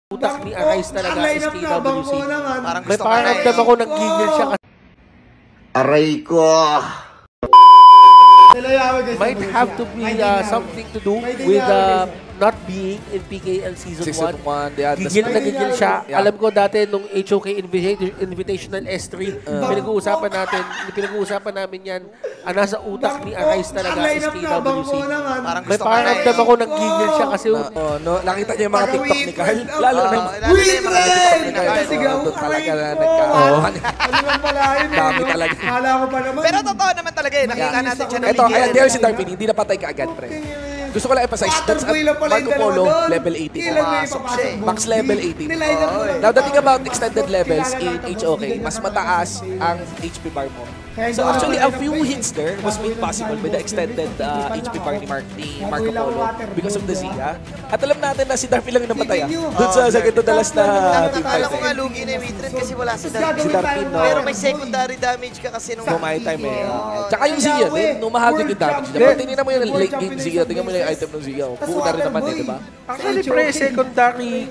utak ni Arise talaga is KWC. Parang May paramdam ako nag-gigil siya kasi Aray ko! might have to be something to do with not being in PKL Season 1. Gigil na gigil siya. Yeah. Alam ko dati nung HOK Invitational S3, pinag-uusapan namin yan. Nasa utak ni Arise talaga is KWC. Parang May gusto ko paramdam ako nag-gigil siya kasi Nakita niyo yung mga TikTok ni Carl? Lalo na yung lalo na yung mga TikTok ni Carl. doon talaga na nagkakaroon. Ano lang pala yun eh. Dami talaga. Kala ko pa naman. Pero totoo naman talaga eh. Nakita natin siya na Ito, ayan, there si Darwin, hindi napatay ka agad, pre. Gusto ko lang emphasize, that's at Marco Polo, level 18. Max level 18. Now, the thing about extended levels in HOK, mas mataas ang HP bar mo. So actually, a few hits there was made possible by the extended HP bar ni Marco Polo because of the Zia. At alam natin na si Darwin lang yung napatay. Doon sa second to the last na team Akala ko fight. nga lugi na yung Witred kasi wala si Darwin. Si Darwin, no? Pero may secondary damage ka kasi nung My time eh. Tsaka yung Zia din, numahagod yung damage. Diba? Tingnan mo yung late game Zia, tingnan mo yung item ng Zia. Buo na rin naman eh, diba? actually pre, secondary